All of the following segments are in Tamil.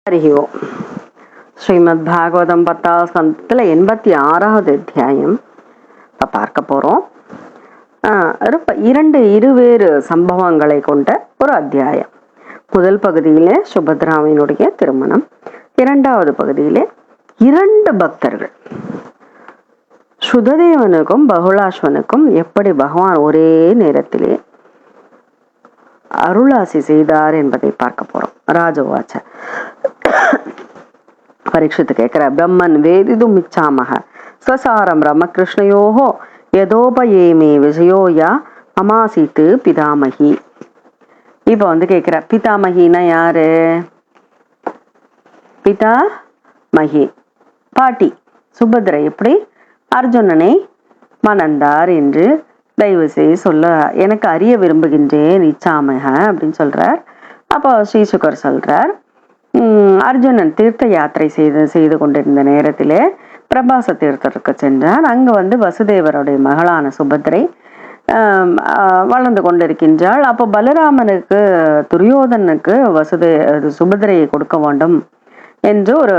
ஹரி ஓம். ஸ்ரீமத் பாகவதம் 10வது ஸ்கந்தத்தில் 86வது அத்தியாயம் இப்போ பார்க்க போகிறோம். இருவேறு சம்பவங்களை கொண்ட ஒரு அத்தியாயம். முதல் பகுதியிலே சுபத்ராவினுடைய திருமணம், இரண்டாவது பகுதியிலே 2 பக்தர்கள் சுததேவனுக்கும் பகுலாஸ்வனுக்கும் எப்படி பகவான் ஒரே நேரத்திலே அருளாசி செய்தார் என்பதை பார்க்க போறோம். ராஜவாச்ச பரீட்சித்து கேட்கிற, பிரம்மன் வேதிதும் இச்சாமக ஸ்வசாரம் ரமகிருஷ்ணயோகோ யதோபயேமே விஜயோயா அமாசித்து பிதாமகி. இப்ப கேட்கிற, பிதாமகினா யாரு? பிதாமகி பாட்டி சுபத்ரை எப்படி அர்ஜுனனை மணந்தார் என்று தயவு செய்து சொல்ல எனக்கு அறிய விரும்புகின்றேன் இச்சாமக அப்படின்னு சொல்றார். அப்போ ஸ்ரீசுகர் சொல்றார், அர்ஜுனன் தீர்த்த யாத்திரை செய்து கொண்டிருந்த நேரத்திலே பிரபாச தீர்த்தருக்கு சென்றார். அங்கு வசுதேவருடைய மகளான சுபத்ரை வளர்ந்து கொண்டிருக்கின்றாள். அப்போ பலராமனுக்கு துரியோதனுக்கு சுபத்ரையை கொடுக்க வேண்டும் என்று ஒரு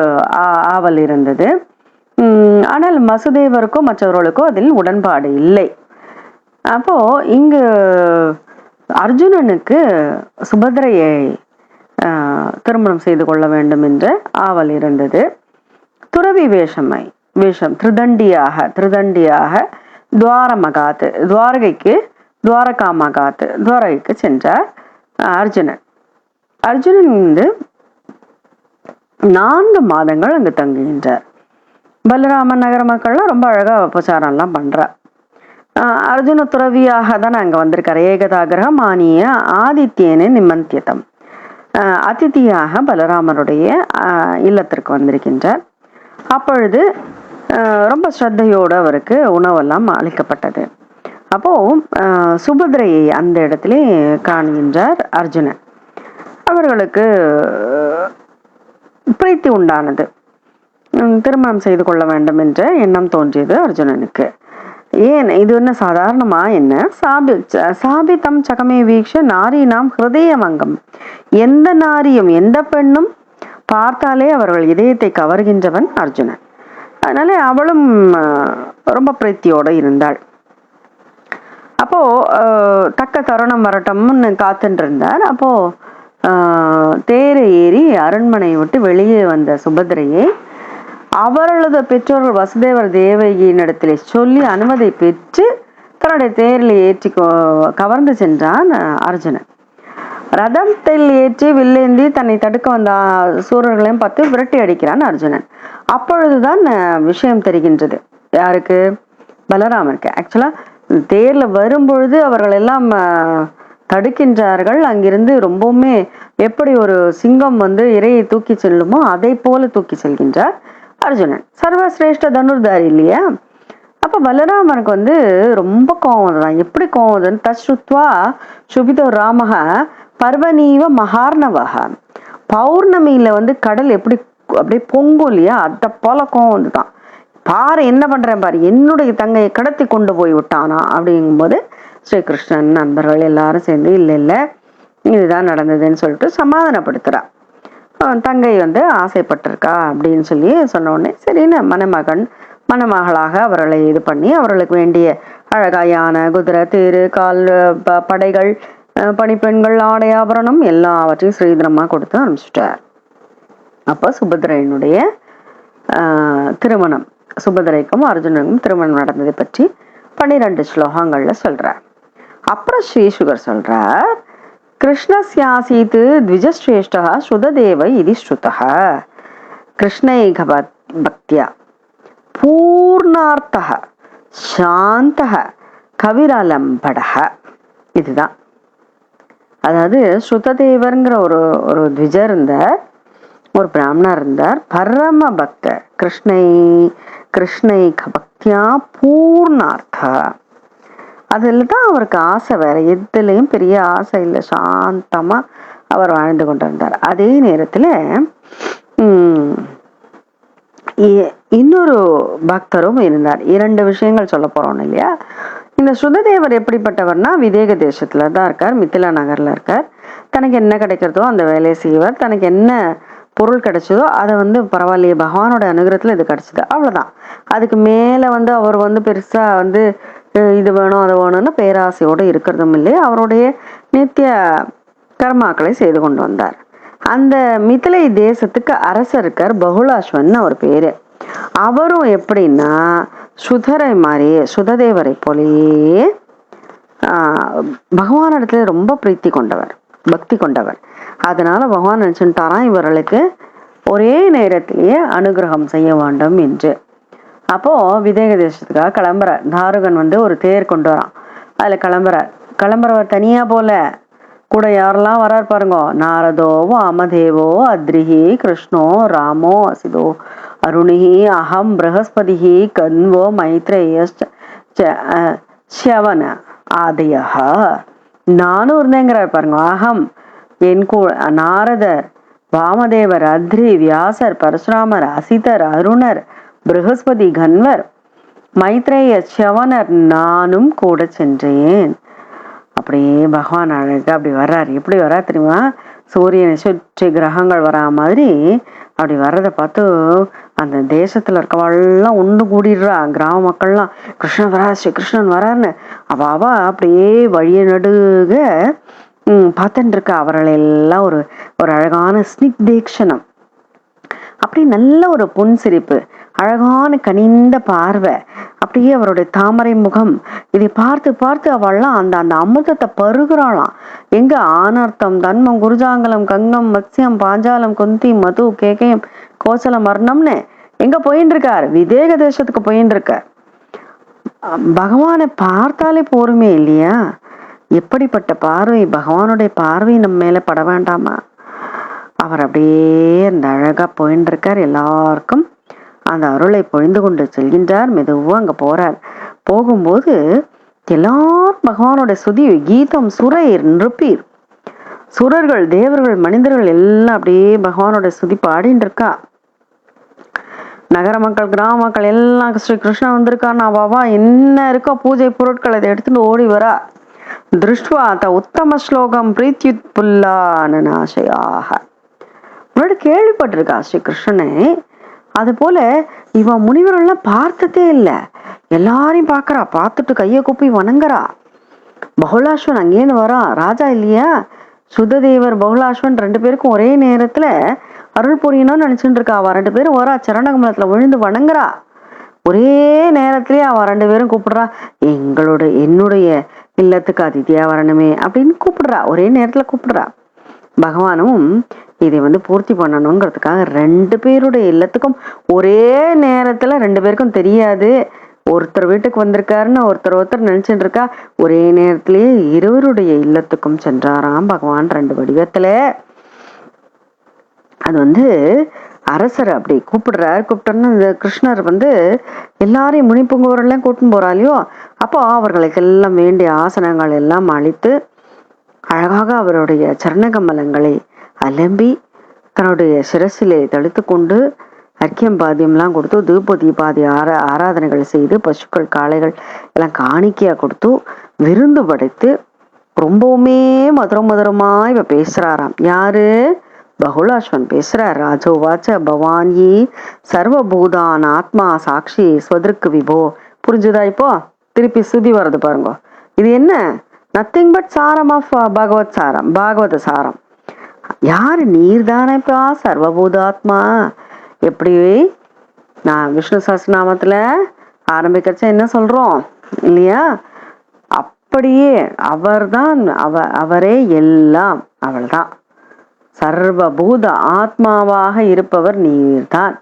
ஆவல் இருந்தது. ஆனால் வசுதேவருக்கும் மற்றவர்களுக்கும் அதில் உடன்பாடு இல்லை. அப்போ இங்கு அர்ஜுனனுக்கு சுபத்ரையை திருமணம் செய்து கொள்ள வேண்டும் என்ற ஆவல் இருந்தது. துறவி வேஷம் திருதண்டியாக துவாரகைக்கு சென்றார் அர்ஜுனன். 4 மாதங்கள் அங்கு தங்குகின்றார். பலராமன் நகர மக்கள்லாம் ரொம்ப அழகா உபச்சாரம் எல்லாம் பண்றார். அர்ஜுன துறவியாக தான் அங்க வந்திருக்காரு. ஏகதாகிரக மானிய ஆதித்யேன நிமந்தியதம், அதிதியாக பலராமருடைய இல்லத்திற்கு வந்திருக்கின்றார். அப்பொழுது ரொம்ப ஸ்ரத்தையோடு அவருக்கு உணவெல்லாம் அளிக்கப்பட்டது. அப்போ சுபத்ரையை அந்த இடத்திலே காண்கின்றார் அர்ஜுனன். அவர்களுக்கு பிரீத்தி உண்டானது. திருமணம் செய்து கொள்ள வேண்டும் என்ற எண்ணம் தோன்றியது அர்ஜுனனுக்கு. ஏன் இது என்ன சாதாரணமா? என்ன சாபிதம் சகமே வீக்ஷ நாரீனாம் ஹிருதயமங்கம். எந்த நாரியும் எந்த பெண்ணும் பார்த்தாலே அவர்கள் இதயத்தை கவர்கின்றவன் அர்ஜுனன். அதனால அவளும் ரொம்ப பிரீத்தியோட இருந்தாள். அப்போ தக்க தருணம் வரட்டும்னு காத்துட்டு இருந்தார். அப்போ தேரை ஏறி அரண்மனை விட்டு வெளியே வந்த சுபத்ரையை அவர்களது பெற்றோர்கள் வசுதேவர் தேவகியின் இடத்திலே சொல்லி அனுமதி பெற்று தன்னுடைய தேரில் ஏற்றி கவர்ந்து சென்றான் அர்ஜுனன். ரதத்தில் ஏற்றி வில்லேந்தி தன்னை தடுக்க வந்த சூரர்களையும் பார்த்து விரட்டி அடிக்கிறான் அர்ஜுனன். அப்பொழுதுதான் விஷயம் தெரிகின்றது யாருக்கு? பலராமருக்கு. ஆக்சுவலா தேர்ல வரும்பொழுது அவர்கள் எல்லாம் தடுக்கின்றார்கள். அங்கிருந்து ரொம்பவுமே எப்படி ஒரு சிங்கம் இரையை தூக்கி செல்லுமோ அதை போல தூக்கி செல்கின்றார் அர்ஜுனன். சர்வசிரேஷ்ட தனுர்தாரி இல்லையா? அப்ப பலராமனுக்கு ரொம்ப கோவம் தான். எப்படி கோவம்? தஸ்ருத்வா சுபிதோ ராமக பர்வனீவ மகார்ணவக. பௌர்ணமியில கடல் எப்படி அப்படியே பொங்கும் இல்லையா, அத போல கோவம் தான். பாரு என்ன பண்றேன் பாரு, என்னுடைய தங்கையை கடத்தி கொண்டு போய் விட்டானா அப்படிங்கும்போது ஸ்ரீகிருஷ்ணன் நண்பர்கள் எல்லாரும் சேர்ந்து இல்ல இதுதான் நடந்ததுன்னு சொல்லிட்டு சமாதானப்படுத்துறா. தங்கை ஆசைப்பட்டிருக்கா அப்படின்னு சொல்லி சொன்ன உடனே சரின்னு மணமகளாக அவர்களை இது பண்ணி அவர்களுக்கு வேண்டிய அழகா யானை, குதிரை, தேரு, கால் படைகள், பணிப்பெண்கள், ஆடை, ஆபரணம் எல்லாவற்றையும் ஸ்ரீதரமா கொடுத்து ஆரம்பிச்சுட்டார். அப்போ சுபத்ரையினுடைய திருமணம், சுபத்ரைக்கும் அர்ஜுனனுக்கும் திருமணம் நடந்ததை பற்றி 12 ஸ்லோகங்கள்ல சொல்றார். அப்புறம் ஸ்ரீசுகர் சொல்றார், கிருஷ்ணஸ்யாசீத் த்விஜஸ்ரேஷ்டா ஸ்ருததேவ இது ஸ்ருதः கிருஷ்ணைக பக்தியா பூர்ணார்த்தः சாந்தः கவிரலம்படः. இதுதான். அதாவது ஸ்ருததேவர்ங்கிற ஒரு த்விஜர் இருந்தார், ஒரு பிராமணர் இருந்தார், பரம பக்தர். கிருஷ்ணைக பக்தியா பூர்ணார்த்தா. அதுல தான் அவருக்கு ஆசை, வேற எதுலையும் பெரிய ஆசை இல்லை. சாந்தமா அவர் வாழ்ந்து கொண்டிருந்தார். அதே நேரத்துல இன்னொரு பக்தரும் இருந்தார். 2 விஷயங்கள் சொல்ல போறோம் இல்லையா? இந்த சுததேவர் எப்படிப்பட்டவர்னா, விதேக தேசத்துல தான் இருக்கார், மித்திலா நகர்ல இருக்கார். தனக்கு என்ன கிடைக்கிறதோ அந்த வேலையை செய்வார். தனக்கு என்ன பொருள் கிடைச்சதோ அதை வந்து பரவாயில்லையே பகவானோட அனுகிரகத்துல இது கிடைச்சது, அவ்வளவுதான். அதுக்கு மேல வந்து அவர் வந்து பெருசா வந்து இது வேணும் அது வேணும்னு பேராசையோடு இருக்கிறதும் இல்லை. அவருடைய நித்திய கர்மாக்களை செய்து கொண்டு வந்தார். அந்த மிதிலை தேசத்துக்கு அரசர் இருக்கார், பகுலாஸ்வன் அவர் பேரு. அவரும் எப்படின்னா சுதரை மாதிரி சுததேவரை போலேயே பகவானிடத்துல ரொம்ப பிரீத்தி கொண்டவர், பக்தி கொண்டவர். அதனால பகவான் நினைச்சுட்டாராம் இவர்களுக்கு ஒரே நேரத்திலேயே அனுகிரகம் செய்ய வேண்டும் என்று. அப்போ விதேக தேசத்துக்காக கிளம்புற தாருகன் வந்து ஒரு தேர் கொண்டு வரான். அதுல கிளம்புறவர் தனியா போல, கூட யாரெல்லாம் வரார் பாருங்க. நாரதோ வாமதேவோ அத்ரிஹி கிருஷ்ணோ ராமோ அசிதோ அருணிஹி அகம் பிரகஸ்பதிஹி கன்வோ மைத்ரேயவன ஆதய. நானும் இருந்தேங்கிறார் பாருங்க. அகம் என் நாரதர், வாமதேவர், அத்ரி, வியாசர், பரசுராமர், அசிதர், அருணர், பிரகஸ்பதி, கன்வர், மைத்ரேய, சவனர் நானும் கூட சென்றேன். அப்படியே பகவான் அழகு அப்படி வர்றாரு. எப்படி வர்றா தெரியுமா? சூரியனை சுற்றி கிரகங்கள் வரா மாதிரி அப்படி வர்றதை பார்த்து அந்த தேசத்துல இருக்கவாள்லாம் ஒன்று கூடிடுறா. கிராம மக்கள்லாம் கிருஷ்ணன் வரா, ஸ்ரீ கிருஷ்ணன் வரான்னு அவ அப்படியே வழிய நடுக பார்த்துட்டு இருக்கா. அவர்கள் எல்லாம் ஒரு ஒரு அழகான ஸ்னிக்தேக்ஷணம், அப்படி நல்ல ஒரு புன்சிரிப்பு, அழகான கனிந்த பார்வை, அப்படியே அவருடைய தாமரை முகம். இதை பார்த்து பார்த்து அவள்லாம் அந்த அந்த அமிர்தத்தை பருகுறாளாம். எங்க ஆனர்த்தம் தன்மம் குருஜாங்கலம் கங்கம் மத்ஸ்யம் பாஞ்சாலம் குந்தி மது கேகயம் கோசலம் மர்ணம்னு எங்க போயின்னு இருக்கார்? விதேக தேசத்துக்கு போயின்னு இருக்கார். பகவானை பார்த்தாலே போருமே இல்லையா? எப்படிப்பட்ட பார்வை! பகவானுடைய பார்வை நம்ம மேல பட வேண்டாமா? அவர் அப்படியே அந்த அழகா போயின்னு இருக்கார். எல்லாருக்கும் அந்த அருளை பொழிந்து கொண்டு செல்கின்றார். மெதுவா அங்க போறார். போகும்போது எல்லாரும் பகவானோட சுதி கீதம் சுரர் நிருப்பீர், சுரர்கள், தேவர்கள், மனிதர்கள் எல்லாம் அப்படியே பகவானோட சுதி பாடின்னு இருக்கா. நகர மக்கள், கிராம மக்கள் எல்லாம் ஸ்ரீ கிருஷ்ணன் வந்திருக்கான்னு அவா என்ன இருக்கோ பூஜை பொருட்கள் அதை எடுத்துட்டு ஓடி வரா. திருஷ்டுவா உத்தம ஸ்லோகம் பிரீத்யுத் புல்லானாசையாக. முன்னாடி கேள்விப்பட்டிருக்கா ஸ்ரீ கிருஷ்ணனை. அது போல இவன் முனிவரெல்லாம் பார்த்ததே இல்லை. எல்லாரையும் பார்க்கறா, பார்த்துட்டு கையை கூப்பி வணங்குறா. பகுலாஸ்வன் அங்கேருந்து வரான், ராஜா இல்லையா? சுததேவர் பகுலாஸ்வன் ரெண்டு பேருக்கும் ஒரே நேரத்துல அருள் புரியணும்னு நினைச்சுட்டு இருக்கா. அவ ரெண்டு பேரும் வரா, சரணகமலத்துல விழுந்து வணங்குறா. ஒரே நேரத்திலேயே அவ ரெண்டு பேரும் கூப்பிடுறா, என்னுடைய இல்லத்துக்கு அதிதியா வரணுமே அப்படின்னு கூப்பிடுறா. ஒரே நேரத்துல கூப்பிடுறா. பகவானும் இதை வந்து பூர்த்தி பண்ணணுங்கிறதுக்காக ரெண்டு பேருடைய இல்லத்துக்கும் ஒரே நேரத்துல, ரெண்டு பேருக்கும் தெரியாது ஒருத்தர் வீட்டுக்கு வந்திருக்காருன்னு ஒருத்தர் நினைச்சுட்டு இருக்கா. ஒரே நேரத்திலேயே இருவருடைய இல்லத்துக்கும் சென்றாராம் பகவான் ரெண்டு வடிவத்துல. அது வந்து அரசர் அப்படி கூப்பிட்டோன்னு இந்த கிருஷ்ணர் வந்து எல்லாரையும் முனிப்புங்கோரெல்லாம் கூட்டின்னு போறாலையோ, அப்போ அவர்களுக்கு எல்லாம் வேண்டிய ஆசனங்கள் எல்லாம் அளித்து அழகாக அவருடைய சரணகமலங்களை அலம்பி தன்னுடைய சிரசிலே தடுத்து கொண்டு அர்க்கியம் பாத்தியம்லாம் கொடுத்து தூப தீபாதி ஆராதனைகள் செய்து பசுக்கள் காளைகள் எல்லாம் காணிக்கையா கொடுத்து விருந்து படைத்து ரொம்பவுமே மதுரமா இவ பேசுறாராம். யாரு? பகுலாஸ்வன் பேசுறார். ராஜோவாச்ச பவான்யி சர்வபூதான் ஆத்மா சாட்சி ஸ்வதற்கு விபோ. புரிஞ்சுதா? இப்போ திருப்பி சுதி வர்றது பாருங்க. இது என்ன? நத்திங் பட் சாரம் ஆஃப் பாகவத சாரம். யாரு? நீர்தானப்பா சர்வபூதாத்மா. எப்படி நான் விஷ்ணு சஹஸ்ரநாமத்துல ஆரம்பிக்கிறச்ச என்ன சொல்றோம் இல்லையா? அப்படியே அவர்தான், அவரே எல்லாம். அவள்தான் சர்வபூத ஆத்மாவாக இருப்பவர் நீர்தான்.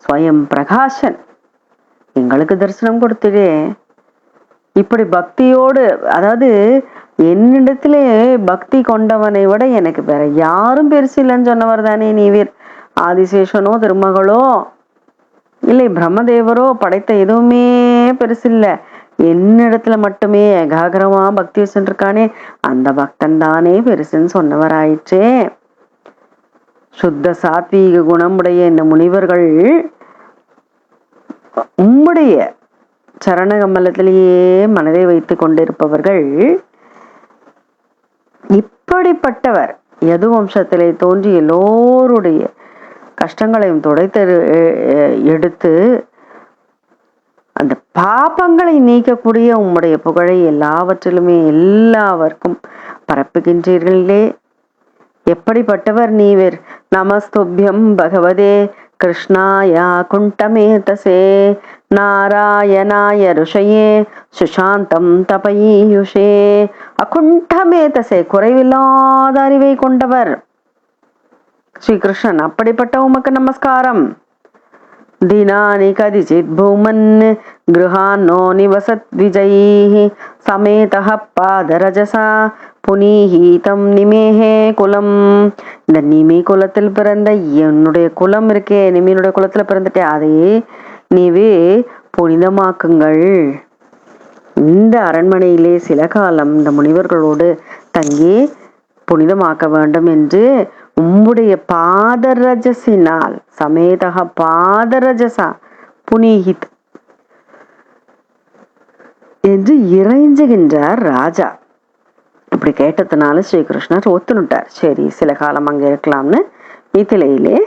ஸ்வயம் பிரகாசன் எங்களுக்கு தரிசனம் கொடுத்துடே. இப்படி பக்தியோடு, அதாவது என்னிடத்திலே பக்தி கொண்டவனை விட எனக்கு வேற யாரும் பெருசு இல்லைன்னு சொன்னவர் தானே நீவீர். ஆதிசேஷனோ திருமகளோ இல்லை பிரம்மதேவரோ படைத்த எதுவுமே பெருசு இல்லை, என்னிடத்துல மட்டுமே ஏகாகிரமா பக்தி வச்சுருக்கானே அந்த பக்தன் தானே பெருசுன்னு சொன்னவர் ஆயிற்றே. சுத்த சாத்வீக குணமுடைய இந்த முனிவர்கள் உம்முடைய சரணகமலத்திலேயே மனதை வைத்து கொண்டிருப்பவர்கள். இப்படிப்பட்டவர் யது வம்சத்திலே தோன்றி எல்லோருடைய கஷ்டங்களையும் துடைத்து எடுத்து அந்த பாபங்களை நீக்கக்கூடிய உம்முடைய புகழை எல்லாவற்றிலுமே எல்லாவர்க்கும் பரப்புகின்றீர்களே. எப்படிப்பட்டவர் நீவர்? நமஸ்துபியம் பகவதே கிருஷ்ணாயா குண்டமேதசே நாராயணாய ருஷயே சுசாந்தம் தபயீயுஷே. அகுண்டமேதசே, குறைவில்லாத அறிவை கொண்டவர் ஸ்ரீகிருஷ்ணன். அப்படிப்பட்ட உமக்கு நமஸ்காரம். दिनानि कदिचित् भूमन् गृहान्नो निवसत् विजयैः समेतः पादरजसा புனீஹீதம் நிமேஹே குலம். இந்த நிமி குலத்தில் பிறந்த என்னுடைய குலம் இருக்கே, நிமியினுடைய குலத்துல பிறந்துட்டே, அதையே நீவே புனிதமாக்குங்கள். இந்த அரண்மனையிலே சில காலம் இந்த முனிவர்களோடு தங்கி புனிதமாக்க வேண்டும் என்று உம்முடைய பாதரஜசினால், சமேதக பாதரஜசா புனீஹித் என்று இறைஞ்சுகின்றார் ராஜா. இப்படி கேட்டதுனால ஸ்ரீகிருஷ்ணர் ஒத்துனுட்டார். சரி, சில காலம் அங்க இருக்கலாம்னு மிதிலையிலே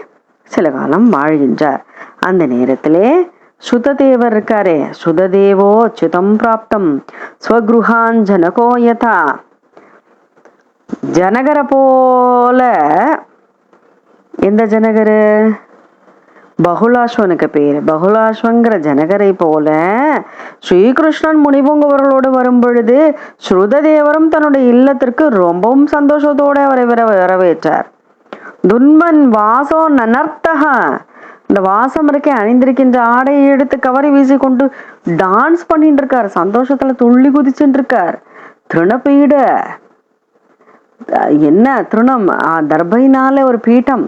சில காலம் வாழ்கின்றார். அந்த நேரத்திலே சுததேவர் இருக்காரே, சுததேவோ அச்சுதம் பிராப்தம் ஸ்வகுருஹான் ஜனகோ யதா. ஜனகரை போல, எந்த ஜனகரு? பகுலாஸ்வனுக்கு பேரு. பகுலாஸ்வங்கிற ஜனகரை போல ஸ்ரீகிருஷ்ணன் முனிபுங்கவர்களோடு வரும் பொழுது ஸ்ருததேவரும் தன்னுடைய இல்லத்திற்கு ரொம்பவும் சந்தோஷத்தோடு அவரை வரவேற்றார். துன்மன் வாசோ நனர்த்தகா, இந்த வாசம் இருக்கே, அணிந்திருக்கின்ற ஆடையை எடுத்து கவரி வீசி கொண்டு டான்ஸ் பண்ணிட்டு இருக்கார், சந்தோஷத்துல துள்ளி குதிச்சுட்டு இருக்கார். திருணபீட, என்ன திருணம், தர்பைனால ஒரு பீட்டம்,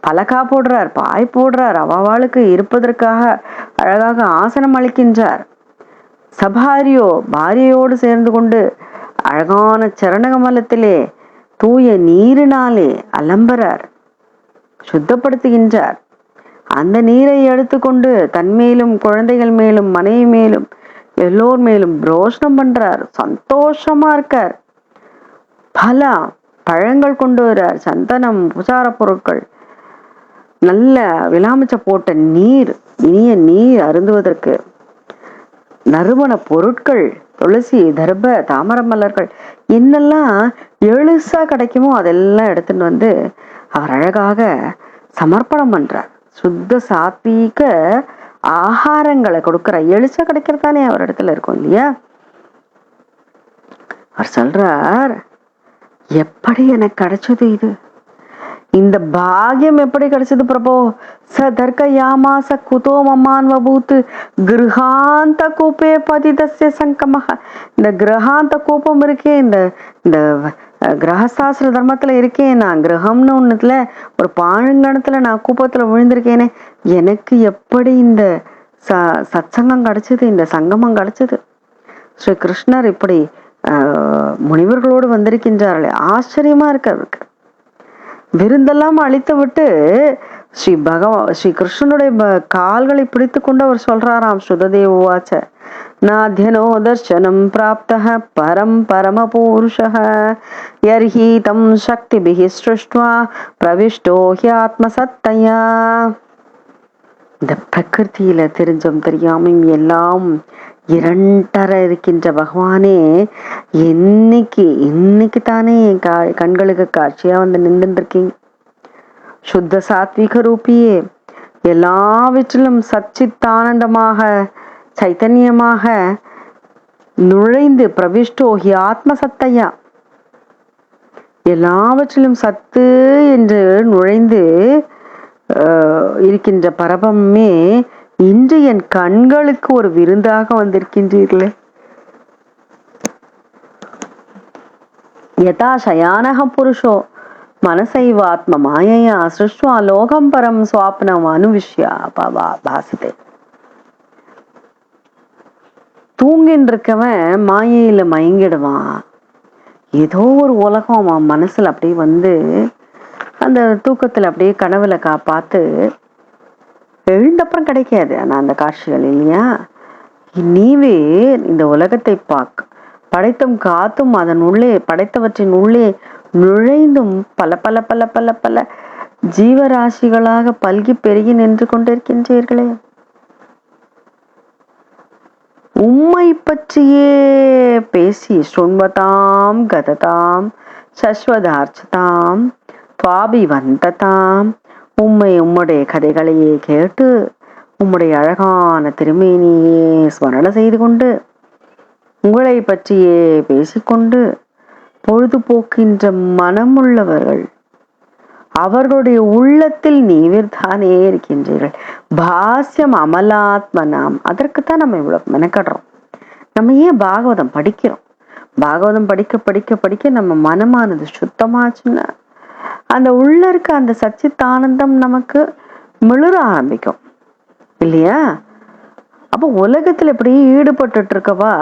பலகா போடுறார், பாய் போடுறார், அவளுக்கு இருப்பதற்காக அழகாக ஆசனம் அளிக்கின்றார். சபாரியோ பாரியோடு சேர்ந்து கொண்டு அழகான சரணகமலத்திலே தூய நீரினாலே அலம்பரார், சுத்தப்படுத்துகின்றார். அந்த நீரை எடுத்துக்கொண்டு தன்மேலும் குழந்தைகள் மேலும் மனைவி மேலும் எல்லோர் மேலும் ரோஷனம் பண்றார். சந்தோஷமா இருக்கார். பல பழங்கள் கொண்டு வர்றார், சந்தனம், உபசார பொருட்கள், நல்ல விலாமிச்ச போட்ட நீர், இனிய நீர் அருந்துவதற்கு, நறுமண பொருட்கள், துளசி, தர்ப, தாமர மலர்கள், என்னெல்லாம் எழுசா கிடைக்குமோ அதெல்லாம் எடுத்துட்டு வந்து அவர் அழகாக சமர்ப்பணம் பண்றார். சுத்த சாத்வீக ஆகாரங்களை கொடுக்கிறார். எழுசா கிடைக்கிறதானே அவர் இடத்துல இருக்கும் இல்லையா? அவர் சொல்றார், எப்படி எனக்கு கிடைச்சது இது, இந்த பாகியம் எப்படி கிடைச்சது பிரபோ? ச தர்க்க யாமாச குதோ மமான்வபூத் கிரகாந்த கூப்பே பதிதஸ்ய சங்கமஹ. இந்த கிரகாந்த கூப்பம் இருக்கே, இந்த இந்த கிரகசாஸ்திர தர்மத்துல இருக்கேன் நான், கிரகம்னு ஒண்ணுத்துல ஒரு பாழங்கணத்துல நான் கூப்பத்துல விழுந்திருக்கேனே, எனக்கு எப்படி இந்த சத்சங்கம் கிடைச்சது, இந்த சங்கமம் கிடைச்சது? ஸ்ரீ கிருஷ்ணர் இப்படி முனிவர்களோடு வந்திருக்கின்றார்களே, ஆச்சரியமா இருக்கு அவருக்கு. விருந்தெல்லாம் அழித்து விட்டு ஸ்ரீ கிருஷ்ணனுடைய கால்களை பிடித்து கொண்டு அவர் சொல்றாராம், சுததேவாச்ச நாத்யனோ தர்சனம் பிராப்தஹ பரம் பரம புருஷஹ யர்ஹி தம் சக்திபிஹி ஸ்ருஷ்ட்வா பிரவிஷ்டோ ஹ்யாத்மசத்தயா. இந்த பிரகிருதியில தெரிஞ்சும் தெரியாமையும் எல்லாம் இரண்டர இருக்கின்ற பகவானே இன்னைக்கு தானே என் கண்களுக்கு காட்சியா வந்து நின்றுருக்கீங்க. சுத்த சாத்விக ரூபியே, எல்லாவற்றிலும் சச்சித்தானந்தமாக சைத்தன்யமாக நுழைந்து பிரவிஷ்டோகி ஆத்மசத்தையா, எல்லாவற்றிலும் சத்து என்று நுழைந்து இருக்கின்ற பரபமே இன்று என் கண்களுக்கு ஒரு விருந்தாக வந்திருக்கின்றீர்களே. யதா சயானக புருஷோ மனசைவாத்ம மாயையா சிருஷ்டுவா லோகம் பரம் சுவாப்னம் அனுவிஷ்யா பாசதே. தூங்கின்னு இருக்கவன் மாயையில மயங்கிடுவான். ஏதோ ஒரு உலகம் அவன் மனசுல அப்படியே வந்து அந்த தூக்கத்துல அப்படியே கனவுல பார்த்து எழுந்தப்புறம் கிடைக்காது. ஆனா அந்த காட்சிகள் இல்லையா, நீவே இந்த உலகத்தை படைத்தும் காத்தும் அதன் உள்ளே படைத்தவற்றின் உள்ளே நுழைந்தும் பல பல பல பல பல ஜீவராசிகளாக பல்கி பெருகி நின்று கொண்டிருக்கின்றீர்களே. உம்மை பற்றியே பேசி ஸ்ருண்வதாம் கததாம் சஸ்வதார்ச்சதாம் துவாபிவந்ததாம், உம்முடைய கதைகளையே கேட்டு உம்முடைய அழகான திருமேனியே ஸ்மரண செய்து கொண்டு உங்களை பற்றியே பேசிக்கொண்டு பொழுதுபோக்கின்ற மனமுள்ளவர்கள், அவர்களுடைய உள்ளத்தில் நீவிர்தானே இருக்கின்றீர்கள். பாஸ்யம் அமலாத்மனாம். அதற்குத்தான் நம்ம இவ்வளவு மெனக்கடுறோம். நம்ம ஏன் பாகவதம் படிக்கிறோம்? பாகவதம் படிக்க படிக்க படிக்க நம்ம மனமானது சுத்தமாச்சுன்னா அந்த உள்ள இருக்க அந்த சச்சித்தானந்தம் நமக்கு மிளற ஆரம்பிக்கும் இல்லையா? அப்போ உலகத்துல இப்படி ஈடுபட்டு இருக்கவா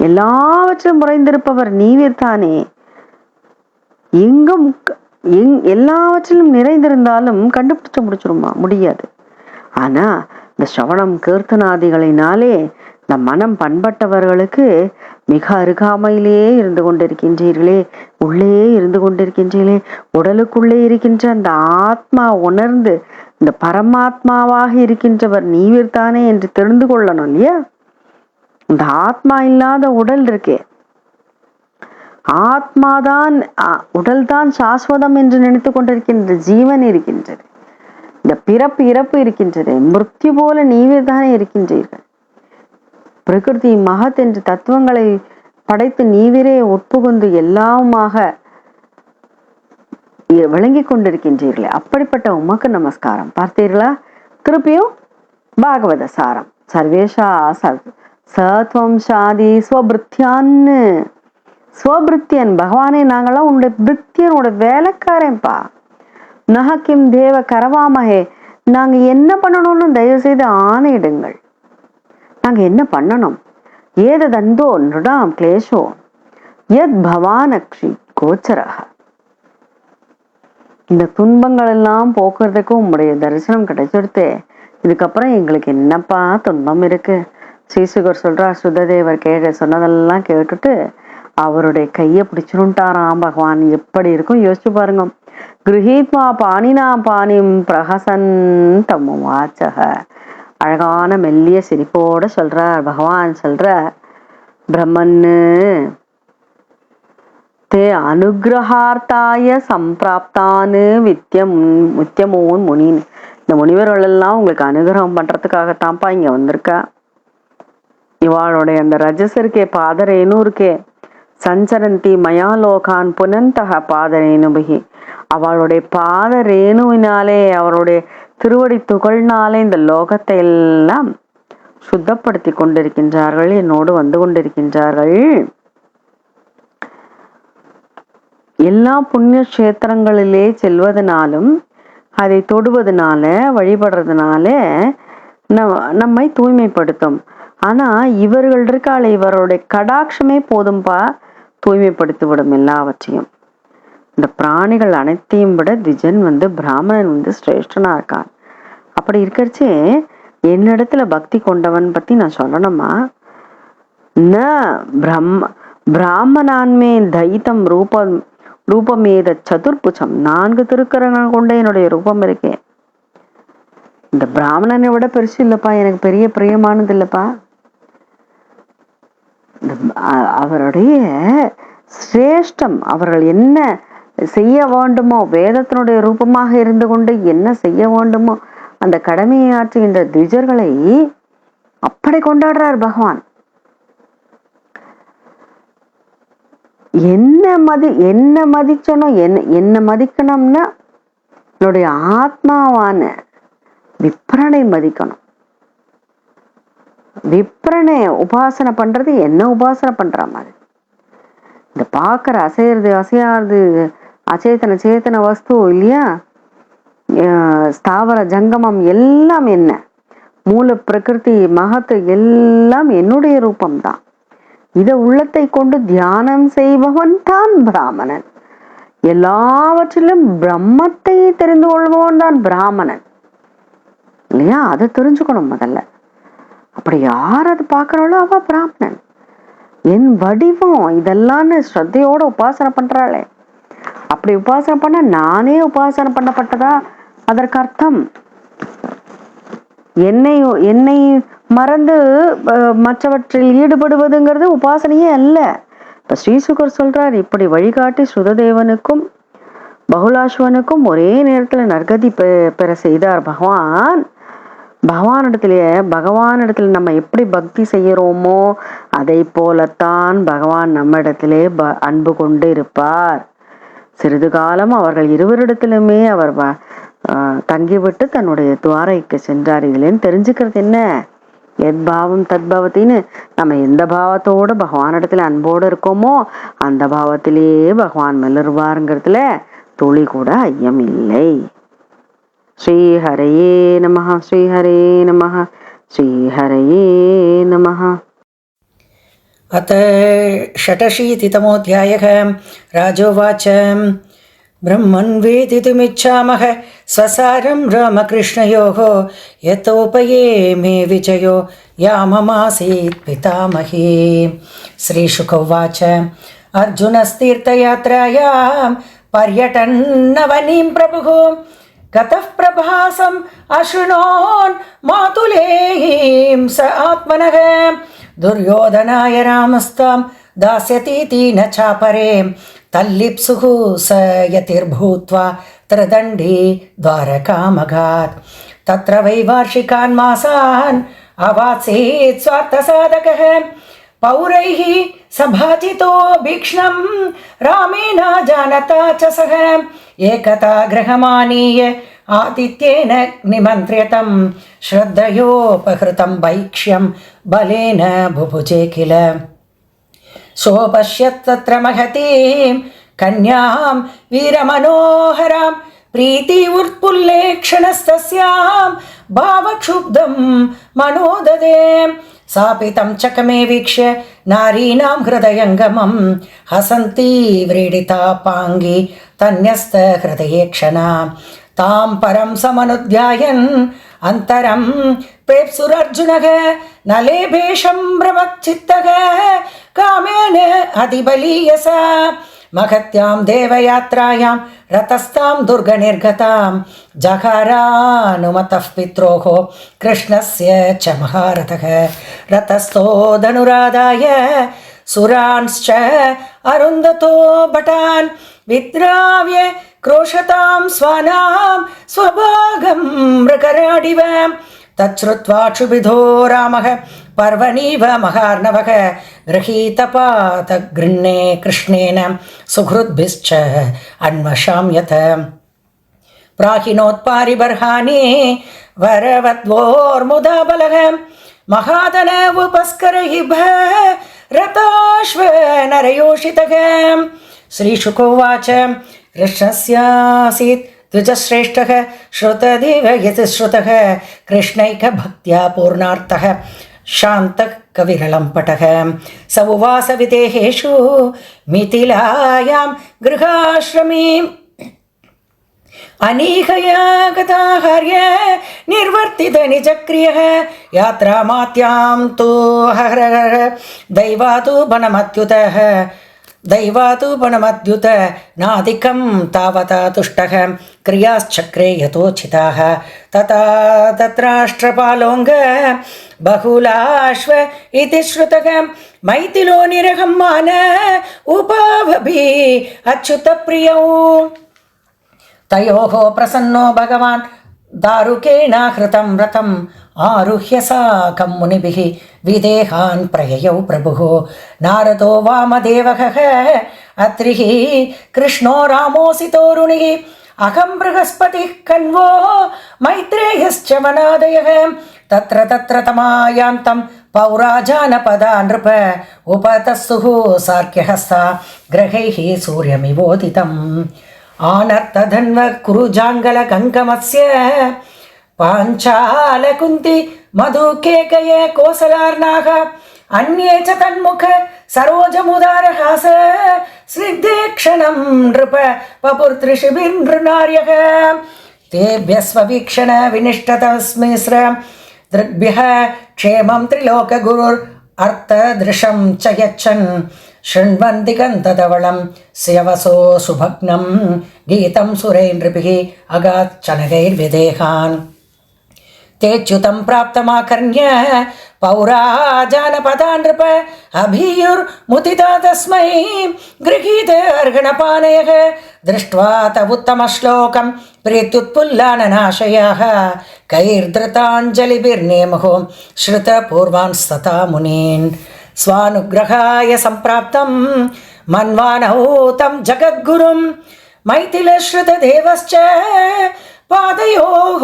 எல்லாவற்றிலும் முறைந்திருப்பவர் நீவிர்தானே. எங்கும் எல்லாவற்றிலும் நிறைந்திருந்தாலும் கண்டுபிடிச்ச முடியாது. ஆனா இந்த ஸ்ரவணம் கீர்த்தனாதிகளினாலே இந்த மனம் பண்பட்டவர்களுக்கு மிக அருகாமையிலே இருந்து கொண்டிருக்கின்றீர்களே, உள்ளே இருந்து கொண்டிருக்கின்றீர்களே. உடலுக்குள்ளே இருக்கின்ற அந்த ஆத்மா உணர்ந்து இந்த பரமாத்மாவாக இருக்கின்றவர் நீவிர்தானே என்று தெரிந்து கொள்ளணும் இல்லையா? இந்த ஆத்மா இல்லாத உடல் இருக்கே, ஆத்மாதான் உடல் தான் சாஸ்வதம் என்று நினைத்து கொண்டிருக்கின்ற ஜீவன் இருக்கின்றது. இந்த பிறப்பு இறப்பு இருக்கின்றது. மிருத்யு போல நீவிர்தானே இருக்கின்றீர்கள். பிரகிருதி மகத் என்ற தத்துவங்களை படைத்து நீவிரே உட்புகுந்து எல்லாமாக விளங்கி கொண்டிருக்கின்றீர்களே, அப்படிப்பட்ட உமக்கு நமஸ்காரம். பார்த்தீர்களா? திருப்பியும் பாகவத சாரம். சர்வேஷா சத்வம் சாதி ஸ்வபிருத்தியான்னு. ஸ்வபிருத்தியன் பகவானே, நாங்களாம் உன்னுடைய பிருத்தியன், உன்னுடைய வேலைக்காரன்பா. நஹக்கிம் தேவ கரவாமஹே, நாங்க என்ன பண்ணணும்னு தயவு செய்து ஆணையிடுங்கள். நாங்க என்ன பண்ணணும்? ஏதந்தோ நிருடாம் கிளேஷோ யத் பவானக்ஷி கோச்சரக. இந்த துன்பங்கள் எல்லாம் போக்குறதுக்கு உங்களுடைய தரிசனம் கிடைச்சிடுத்தே, இதுக்கப்புறம் எங்களுக்கு என்னப்பா துன்பம் இருக்கு? ஸ்ரீசுகர் சொல்றா, சுததேவர் சொன்னதெல்லாம் கேட்டுட்டு அவருடைய கையை பிடிச்சுட்டாராம் பகவான். எப்படி இருக்கும் யோசிச்சு பாருங்க. கிரஹீத்மா பாணினா பாணிம் பிரஹசன் தம்முவாச்சக. அழகான மெல்லிய சிரிப்போட சொல்றார் பகவான். சொல்ற, பிரம்மன்னு தே அனுகிரகார்த்தாய சம்பிராப்தான்னு வித்தியமோன் முனின்னு. இந்த முனிவர்கள் எல்லாம் உங்களுக்கு அனுகிரகம் பண்றதுக்காகத்தான்ப்பா இங்க வந்திருக்கா. இவாளுடைய அந்த ரஜஸ் இருக்கே, பாதரேனு இருக்கே, சஞ்சரந்தி மயாலோகான் புனந்தக பாதரேனுபிகி. அவளுடைய பாத ரேணுவினாலே, அவருடைய திருவடி துகள்னாலே இந்த லோகத்தை எல்லாம் சுத்தப்படுத்தி கொண்டிருக்கின்றார்கள், என்னோடு வந்து கொண்டிருக்கின்றார்கள். எல்லா புண்ணிய கஷேத்திரங்களிலே செல்வதனாலும் அதை தொடுவதனால வழிபடுறதுனால நம்மை தூய்மைப்படுத்தும். ஆனா இவர்கள் இருக்காளே, இவருடைய கடாட்சமே போதும்பா தூய்மைப்படுத்தி விடும் எல்லாவற்றையும். இந்த பிராணிகள் அனைத்தையும் விட திஜன் பிராமணன் சிரேஷ்டனா இருக்கான். அப்படி இருக்கிறச்சே என்னிடத்துல பக்தி கொண்டவன் பத்தி நான் சொல்லணுமா? ந பிராமணான்மே தைத்தம் ரூபமேத சதுர்புஜம். 4 திருக்கரங்கள் கொண்ட என்னுடைய ரூபம் இருக்கேன். இந்த பிராமணனை விட பெருசு இல்லப்பா, எனக்கு பெரிய பிரியமானது இல்லப்பா. அவருடைய சிரேஷ்டம், அவர்கள் என்ன செய்ய வேண்டுமோ, வேதத்தினுடைய ரூபமாக இருந்து கொண்டு என்ன செய்ய வேண்டுமோ அந்த கடமையை ஆற்றுகின்ற திஜர்களை அப்படி கொண்டாடுறார் பகவான். என்ன மதிச்சனும், என்ன மதிக்கணும்னா என்னுடைய ஆத்மாவான விப்ரனை மதிக்கணும். விப்ரனை உபாசனை பண்றது என்ன உபாசனை பண்ற மாதிரி. இந்த பாக்குற அசைறது அசையாது அச்சேதன சேத்தன வஸ்து இல்லையா, ஸ்தாவர ஜங்கமம் எல்லாம் என்ன, மூல பிரகிருதி மகத்து எல்லாம் என்னுடைய ரூபம்தான். இத உள்ளத்தை கொண்டு தியானம் செய்பவன் தான் பிராமணன். எல்லாவற்றிலும் பிரம்மத்தை தெரிந்து கொள்பவன் தான் பிராமணன் இல்லையா? அதை தெரிஞ்சுக்கணும் முதல்ல. அப்படி யார் அது பாக்குறாளோ அவ பிராமணன். என் வடிவம் இதெல்லாம் ஸ்ரத்தையோட உபாசனை பண்றாளே, அப்படி உபாசனை பண்ண நானே உபாசனை பண்ணப்பட்டதா அதற்கு அர்த்தம். என்னை மறந்து மற்றவற்றில் ஈடுபடுவதுங்கிறது உபாசனையே அல்ல. இப்ப ஸ்ரீசுகர் சொல்றார், இப்படி வழிகாட்டி சுததேவனுக்கும் பகுலாஸ்வனுக்கும் ஒரே நேரத்துல நற்கதி பெற செய்தார் பகவான். பகவானிடத்துல நம்ம எப்படி பக்தி செய்யறோமோ அதை போலத்தான் பகவான் நம்ம இடத்திலே அன்பு கொண்டு இருப்பார். சிறிது காலம் அவர்கள் இருவரிடத்திலுமே அவர் தங்கிவிட்டு தன்னுடைய துவாரைக்கு சென்றார். இதுலேன்னு தெரிஞ்சுக்கிறது என்ன? எத் பாவம் தத் பவத்தின்னு நம்ம எந்த பாவத்தோடு பகவானிடத்துல அன்போடு இருக்கோமோ அந்த பாவத்திலேயே பகவான் மெல்லருவாருங்கிறதுல துளி கூட ஐயம் இல்லை. ஸ்ரீஹரையே நமஹ, ஸ்ரீஹரே நமஹ, ஸ்ரீஹரையே நமஹ. अथ षडशीतितमोऽध्यायः। राजोवाच ब्रह्मन् वेदितुमिच्छामः स्वसारं रामकृष्णयोः यतोपये मे विजयो याममासीत् पितामही। श्रीशुक उवाच अर्जुनस्तीर्थयात्रायां पर्यटन्नवनीं प्रभुः गतः प्रभासम् अशृणोन् मातुलेयीं स आत्मनः दुर्योधनाय रामस्तां दास्यतीति न चापरे तल्लिप्सुः स यतिर्भूत्वा त्रिदण्डी द्वारकामगात् तत्र वैवार्षिकान् मासान् अवात्सेत् स्वार्थसाधकः पौरैः सभाजितो भीक्ष्णं रामेण जानता च सः एकता गृहमानीय आदित्येन निमन्त्र्यतं श्रद्धयोपहृतं भैक्ष्यं बलेन बुभुजे किल सोपश्यत् तत्र महतीं कन्यां वीरमनोहरां प्रीति उत्पुल्लेक्षणस्तस्यां भावक्षुब्धं मनोददे सापि तं चकमे वीक्ष्य नारीणां हृदयङ्गमं हसन्ती व्रीडितापाङ्गी तन्यस्तहृदये क्षणा तां परं समनुध्यायन् अन्तरं प्रेप्सुरर्जुनः नलेभेशं भ्रमच्चित्तः कामेन अधिबलीयसा महत्यां देवयात्रायां रतस्तां दुर्गनिर्गतां जघारानुमतः पित्रोः कृष्णस्य च महारथः रतस्थो धनुरादाय सुरांश्च अरुन्धतो भटान् विद्राव्य क्रोशतां स्वानां स्वभागं मृगराडिव तच्छ्रुत्वा क्षुभिधो रामः पर्वणीव महार्णवः गृहीतपातगृह्णे कृष्णेन सुहृद्भिश्च अन्वशाम्यत प्राहिणोत्पारिबर्हाणि वरवद्वोर्मुदा बलः महादन उपस्करहिभ रताश्व नरयोषितः। श्रीशुक उवाच कृष्णस्यासीत् द्विजश्रेष्ठः श्रुतदेव यतिश्रुतः कृष्णैकभक्त्या पूर्णार्थः शान्तः कविरलं पटः स उवास विदेहेषु मिथिलायां गृहाश्रमीम् अनीहया गताहार्य निर्वर्तित निजक्रियः यात्रामात्यां तु हरहर दैवातु बनमद्युत नादिकं तावता तुष्टः क्रियाश्चक्रे यथोचिताः तथा तत्राष्ट्रपालोऽङ्ग बहुलाश्व इति श्रुतः मैथिलो निरहं मान उपावभि अच्युतप्रियौ तयोः प्रसन्नो भगवान् दारुकेण हृतं व्रतम् आरुह्य साकं मुनिभिः विदेहान् प्रययौ प्रभुः नारदो वामदेवः अत्रिः कृष्णो रामोऽसितोरुणिः अहं बृहस्पतिः कण्वो मैत्रेयश्च वनादयः तत्र तमायान्तं पौराजानपदा नृप उपतस्सुः सार्क्यहस्ता ग्रहैः सूर्यमिवोदितम् आनर्तधन्व कुरुजाङ्गलकङ्कमस्य पाञ्चालकुन्ति मधुकेकय कोसलार्नाः अन्ये च तन्मुख सरोजमुदारहास स्निग्धेक्षणं नृप पपुर्तृषिभिर्नृणार्यः तेभ्यः स्ववीक्षण विनिष्टतस्मिस्र दृग्भ्यः क्षेमं त्रिलोकगुरुर् अर्थदृशं च यच्छन् शृण्वन्ति गन्धधवलं स्यवसो सुभग्नं गीतं सुरेन्द्रभिः अगाच्छनगैर्विदेहान् तेच्युतं प्राप्तमाकर्ण्य पौरा जानपदा नृप अभियुर्मुदिता तस्मै गृहीत अर्गणपानयः दृष्ट्वा तवुत्तमश्लोकं प्रीत्युत्पुल्लाननाशयाः कैर्धृताञ्जलिभिर्नेमुः श्रुतपूर्वांस्तथा मुनीन् स्वानुग्रहाय सम्प्राप्तं मन्वानौ तं जगद्गुरुं मैथिलश्रुतदेवश्च पादयोः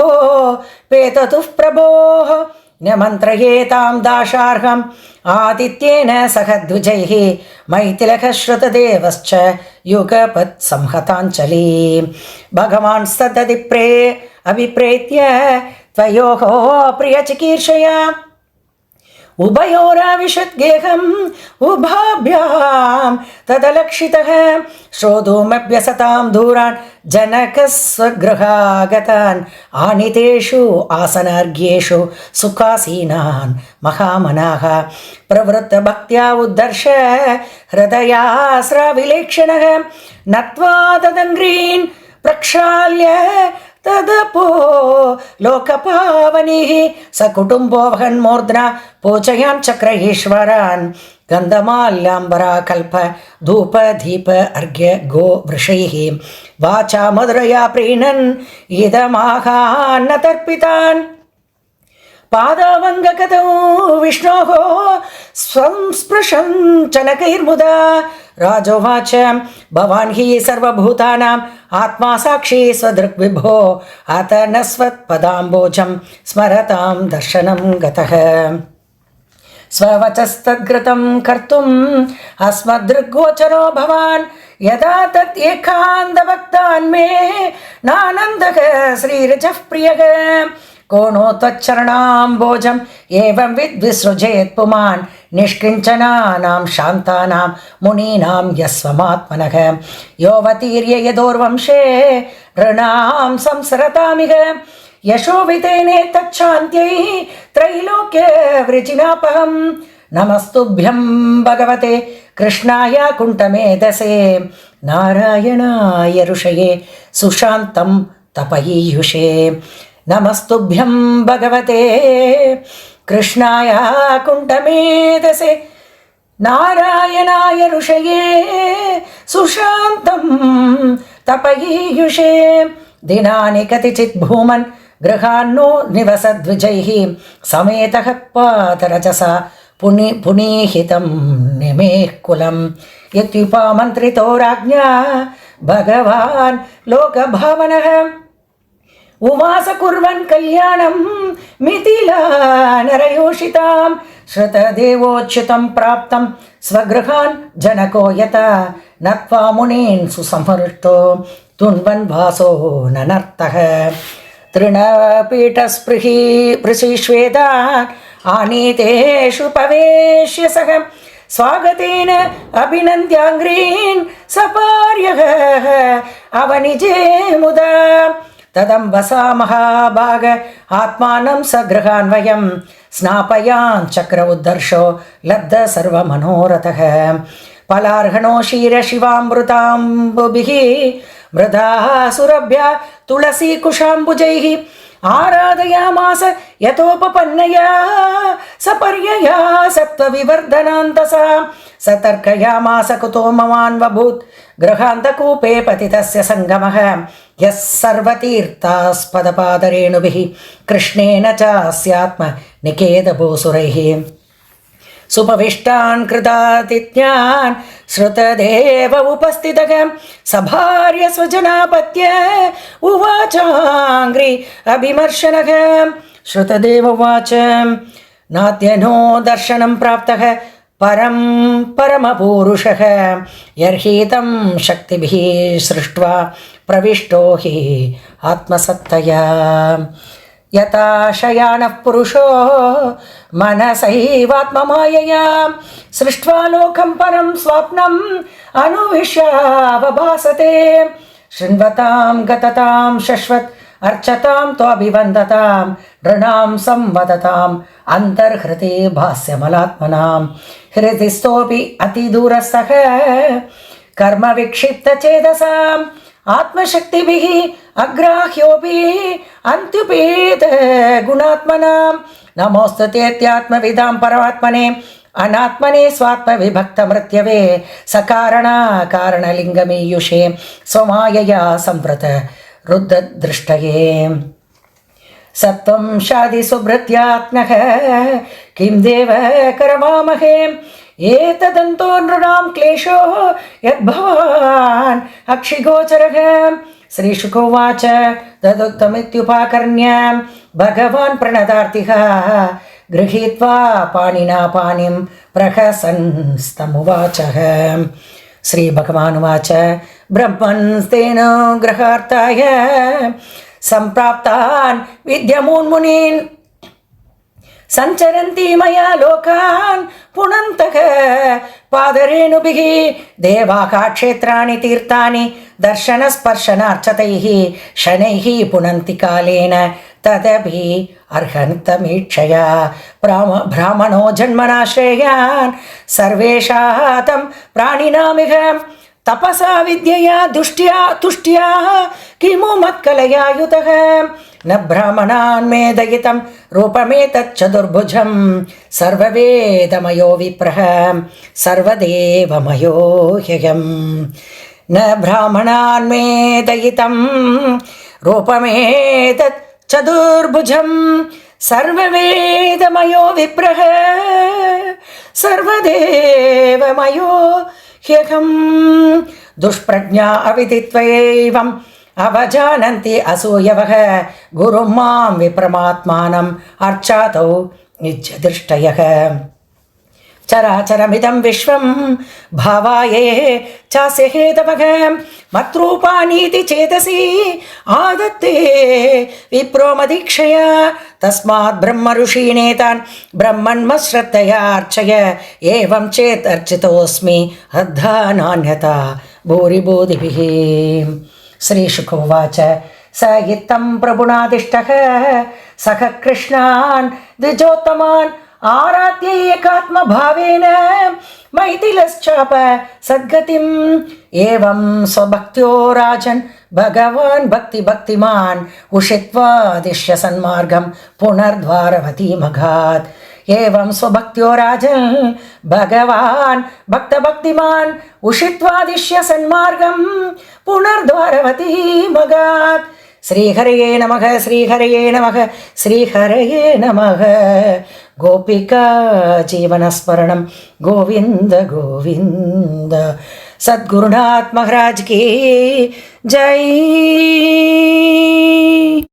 पेततुः प्रभोः न्यमन्त्रयेतां दाशार्हम् आदित्येन सह द्विजैः मैथिलः श्रुतदेवश्च युगपत् संहताञ्जलि भगवान् सदधिप्रे अभिप्रेत्य त्वयोः प्रियचिकीर्षया उभयोराविशद्गेहम् उभाभ्यां तदलक्षितः श्रोतुमभ्यसतां दूरान् जनकः स्वगृहागतान् आनीतेषु आसनार्घ्येषु सुखासीनान् महामनाः प्रवृत्तभक्त्या उद्धर्ष हृदयास्राविलेक्षणः नत्वा तदङ्घ्रीन् प्रक्षाल्य तदपो लोकपावनिः सकुटुम्बो वहन्मूर्ध्ना पूजयां चक्र ईश्वरान् गन्धमाल्याम्बराकल्प धूपदीप अर्घ्य गो वृषैः वाचा मधुरया प्रीणन् इदमाहान्न तर्पितान् पादावङ्गकतौ विष्णोः संस्पृशन् चनकैर्मुदा राजोवाच भवान् हि सर्वभूतानाम् आत्मा साक्षी स्वदृग्विभो अत न स्वत्पदाम्बोजं स्मरतां दर्शनं गतः स्ववचस्तद्घृतं कर्तुम् अस्मदृग्गोचरो भवान् यदा तत् एकान्तभक्तान् मे नानन्दः श्रीरजः प्रियः को नो त्वच्चरणाम्बोजम् एवं विद्विसृजेत् पुमान् निष्किञ्चनानां शान्तानां मुनीनां यस्वमात्मनः योऽवतीर्य यदोर्वंशे ऋणां संसरतामिह यशोवितेने तच्छान्त्यै त्रैलोक्य वृजिनापहम् नमस्तुभ्यं भगवते कृष्णाय कुण्ठमेधसे नारायणाय ऋषये सुशान्तं तपयीयुषे नमस्तुभ्यं भगवते कृष्णाय कुण्ठमेधसे नारायणाय ऋषये सुशान्तं तपयीयुषे दिनानि कतिचित् भूमन् गृहान्नो निवसद्विजैः समेतः पादरजसा पुनीहितं निमेः कुलं यत्युपमन्त्रितो राज्ञा भगवान् लोकभावनः उवास कुर्वन् कल्याणं मिथिला नरयोषितां श्रुतदेवोच्युतं प्राप्तं स्वगृहान् जनको यथा नत्वा मुनीन् सुसंहृष्टो तुन्वन् वासो ननर्तः तृणपीठस्पृही पृशिश्वेदान् आनीतेषु पवेश्य सह स्वागतेन अभिनन्द्याङ्घ्रीन् सपार्यः अवनिजे मुदा तदम्बसा महाभाग आत्मानं सगृहान् वयं स्नापयान् चक्र उद्धर्षो लब्ध सर्वमनोरथः पलार्हणो क्षीरशिवामृताम्बुभिः मृदा सुरभ्या तुलसी कुशाम्बुजैः आराधयामास यतोपपन्नया सपर्यया सत्त्वविवर्धनान्तसा सतर्कयामास कुतो ममान् बभूत् गृहान्तकूपे पतितस्य सङ्गमः यः सर्वतीर्थास्पदपादरेणुभिः कृष्णेन चास्यात्म निकेतभूसुरैः सुपविष्टान् कृतातिथ्यान् श्रुतदेव उपस्थितः सभार्य स्वजनापत्य उवाचाङ्घ्रि अभिमर्शनः श्रुतदेव उवाच नाद्यनो दर्शनं प्राप्तः परं परमपूरुषः यर्हितं शक्तिभिः सृष्ट्वा प्रविष्टो हि आत्मसत्तया यथा शयानः पुरुषो मनसैवात्ममायया सृष्ट्वा लोकं परं स्वाप्नम् अनुविश्यावभासते शृण्वतां गततां शश्वत् अर्चतां त्वाभिवन्दतां नृणां संवदताम् अन्तर्हृते भास्यमलात्मनां हृदि स्तोऽपि अतिदूरस्थः कर्मविक्षिप्तचेतसाम् आत्मशक्तिभिः अग्राह्योऽपि अन्त्युपेत गुणात्मनां नमोऽस्तु तेत्यात्मविदां परमात्मने अनात्मने स्वात्मविभक्तमृत्यवे सकारणकारणलिङ्गमीयुषे स्वमायया संवृत रुद्धदृष्टये सत्वं शादिसुभृत्यात्मः किं देव करवामहे एतदन्तो नृणां क्लेशो यद्भवान् अक्षिगोचरः श्रीशुकोवाच तदुक्तमित्युपाकर्ण्य भगवान् प्रणतार्तिः गृहीत्वा पाणिना पाणिं प्रहसन्स्तमुवाचः श्रीभगवानुवाच ब्रह्मन्स्तेन ग्रहार्थाय सम्प्राप्तान् विद्यमून्मुनीन् संचरन्ति मया लोकान् पुनन्तः पादरेणुभिः देवाः क्षेत्राणि तीर्थानि दर्शनस्पर्शनार्चतैः शनैः पुनन्ति कालेन तदपि अर्हन्तमीक्षया ब्राह्मणो जन्मनाश्रेयान् सर्वेषां तं प्राणिनामिह तपसा विद्यया तुष्ट्या किमु मत्कलया युतः न ब्राह्मणान् मेदयितं रूपमेतच्चतुर्भुजं सर्ववेदमयो विप्रः सर्वदेवमयो ह्ययम् न ब्राह्मणान् मेदयितं रूपमेतत् चतुर्भुजं सर्ववेदमयो विप्रः सर्वदेवमयो ह्यहम् दुष्प्रज्ञा अविदित्वैवम् अवजानन्ति असूयवः गुरुं मां विप्रमात्मानम् अर्चातौ नित्यदृष्टयः चराचरमिदं विश्वं भावाये चास्य हेतवः मत्रूपानीति चेतसि आदत्ते विप्रोमदीक्षया तस्मात् ब्रह्म ऋषीणेतान् ब्रह्मन्मश्रद्धया अर्चय एवं चेत् अर्चितोऽस्मि अद्धा नान्यथा भूरिबोधिभिः श्रीशुकोवाच स इत्थं प्रभुनादिष्टः सख कृष्णान् द्विजोत्तमान् आराध्य एकात्मभावेन मैथिलश्चाप सद्गतिम् एवं स्वभक्त्यो राजन् भगवान् भक्तिमान् उषित्वा दिश्य सन्मार्गं पुनर्द्वारवती मघात् एवं स्वभक्त्यो राजन् भगवान् भक्तिमान् उषित्वा दिश्य सन्मार्गं पुनर्द्वारवती मघात् श्रीहरये नमः श्रीहरये नमः श्रीहरये नमः गोपिका जीवनस्मरणं गोविन्द गोविन्द सद्गुरुनाथ महाराज की जय।